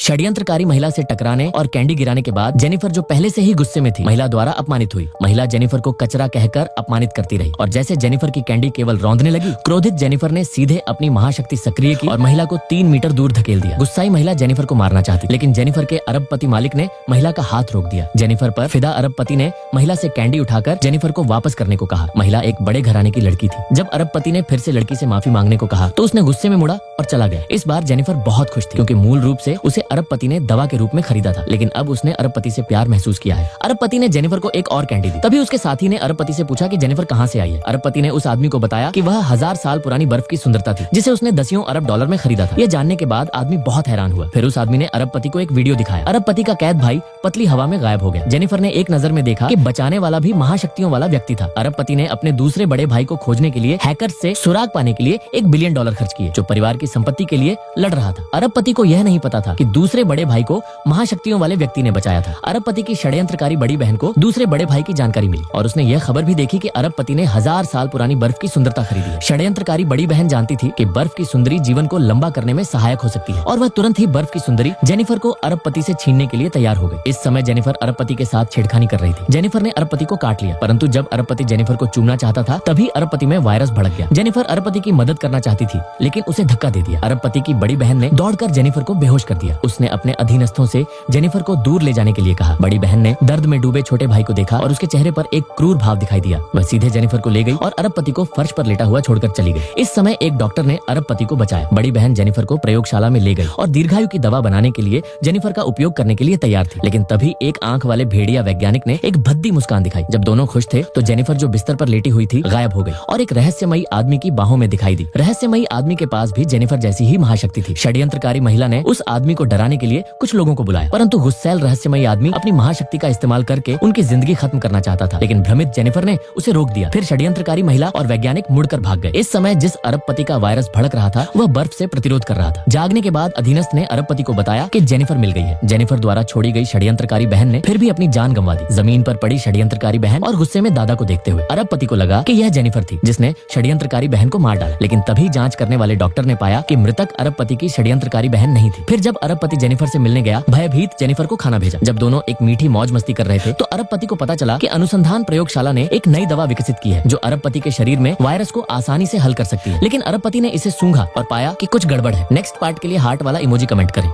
षड्यंत्रकारी महिला से टकराने और कैंडी गिराने के बाद जेनिफर जो पहले से ही गुस्से में थी, महिला द्वारा अपमानित हुई। महिला जेनिफर को कचरा कहकर अपमानित करती रही और जैसे जेनिफर की कैंडी केवल रौंदने लगी, क्रोधित जेनिफर ने सीधे अपनी महाशक्ति सक्रिय की और महिला को 3 मीटर दूर धकेल दिया। गुस्साई महिला जेनिफर को मारना चाहती, लेकिन जेनिफर के अरबपति मालिक ने महिला का हाथ रोक दिया। जेनिफर पर फिदा अरबपति ने महिला से कैंडी उठाकर जेनिफर को वापस करने को कहा। महिला एक बड़े घराने की लड़की थी। जब अरबपति ने फिर से लड़की से माफी मांगने को कहा तो उसने गुस्से में मुड़ा और चला गया। इस बार जेनिफर बहुत खुश थी क्योंकि मूल रूप से उसे अरबपति ने दवा के रूप में खरीदा था, लेकिन अब उसने अरबपति से प्यार महसूस किया है। अरबपति ने जेनिफर को एक और कैंडी दी। तभी उसके साथी ने अरबपति से पूछा कि जेनिफर कहाँ से आई है। अरबपति ने उस आदमी को बताया कि वह 1000 साल पुरानी बर्फ की सुंदरता थी जिसे उसने दसियों अरब डॉलर में खरीदा था। यह जानने के बाद आदमी बहुत हैरान हुआ। फिर उस आदमी ने अरबपति को एक वीडियो दिखाया। अरबपति का कैद भाई पतली हवा में गायब हो गया। जेनिफर ने एक नजर में देखा कि बचाने वाला भी महाशक्तियों वाला व्यक्ति था। अरबपति ने अपने दूसरे बड़े भाई को खोजने के लिए हैकर्स से सुराग पाने के लिए $1 बिलियन खर्च किए, जो परिवार की संपत्ति के लिए लड़ रहा था। अरबपति को यह नहीं पता था कि दूसरे बड़े भाई को महाशक्तियों वाले व्यक्ति ने बचाया था। अरबपति की षड्यंत्रकारी बड़ी बहन को दूसरे बड़े भाई की जानकारी मिली और उसने यह खबर भी देखी कि अरबपति ने 1000 साल पुरानी बर्फ की सुंदरता खरीदी है। षड्यंत्रकारी बड़ी बहन जानती थी कि बर्फ की सुंदरी जीवन को लंबा करने में सहायक हो सकती है और वह तुरंत ही बर्फ की सुंदरी जेनिफर को अरबपति से छीनने के लिए तैयार हो गई। इस समय जेनिफर अरबपति के साथ छेड़खानी कर रही थी। जेनिफर ने अरबपति को काट लिया, परंतु जब अरबपति जेनिफर को चूमना चाहता था तभी अरबपति में वायरस भड़क गया। जेनिफर अरबपति की मदद करना चाहती थी, लेकिन उसे धक्का दे दिया। अरबपति की बड़ी बहन ने दौड़कर जेनिफर को बेहोश कर दिया। उसने अपने अधीनस्थों से जेनिफर को दूर ले जाने के लिए कहा। बड़ी बहन ने दर्द में डूबे छोटे भाई को देखा और उसके चेहरे पर एक क्रूर भाव दिखाई दिया। वह सीधे जेनिफर को ले गई और अरबपति को फर्श पर लेटा हुआ छोड़कर चली गई। इस समय एक डॉक्टर ने अरबपति को बचाया। बड़ी बहन जेनिफर को प्रयोगशाला में ले गई और दीर्घायु की दवा बनाने के लिए जेनिफर का उपयोग करने के लिए तैयार थी। लेकिन तभी एक आंख वाले भेड़िया वैज्ञानिक ने एक भद्दी मुस्कान दिखाई। जब दोनों खुश थे तो जेनिफर जो बिस्तर पर लेटी हुई थी गायब हो गई और एक रहस्यमयी आदमी की बाहों में दिखाई दी। रहस्यमयी आदमी के पास भी जेनिफर जैसी ही महाशक्ति थी। षड्यंत्रकारी महिला ने उस आदमी को डराने के लिए कुछ लोगों को बुलाया, परंतु गुस्सैल रहस्यमयी आदमी अपनी महाशक्ति का इस्तेमाल करके उनकी जिंदगी खत्म करना चाहता था। लेकिन भ्रमित जेनिफर ने उसे रोक दिया। फिर षड्यंत्रकारी महिला और वैज्ञानिक मुड़कर भाग गए। इस समय जिस अरबपति का वायरस भड़क रहा था वह बर्फ से प्रतिरोध कर रहा था। जागने के बाद अधीनस्थ ने अरबपति को बताया कि जेनिफर मिल गई है। जेनिफर द्वारा छोड़ी गई षड्यंत्रकारी बहन ने फिर भी अपनी जान गंवा दी। जमीन पर पड़ी षड्यंत्रकारी बहन और गुस्से में दादा को देखते हुए अरबपति को लगा कि यह जेनिफर थी जिसने षड्यंत्रकारी बहन को मार डाला। लेकिन तभी जांच करने वाले डॉक्टर ने पाया कि मृतक अरबपति की षड्यंत्रकारी बहन नहीं थी। फिर जब अरबपति जेनिफर से मिलने गया, भयभीत जेनिफर को खाना भेजा। जब दोनों एक मीठी मौज मस्ती कर रहे थे तो अरबपति को पता चला कि अनुसंधान प्रयोगशाला ने एक नई दवा विकसित की है जो अरबपति के शरीर में वायरस को आसानी से हल कर सकती है। लेकिन अरबपति ने इसे सूंघा और पाया कि कुछ गड़बड़ है। नेक्स्ट पार्ट के लिए हार्ट वाला इमोजी कमेंट करें।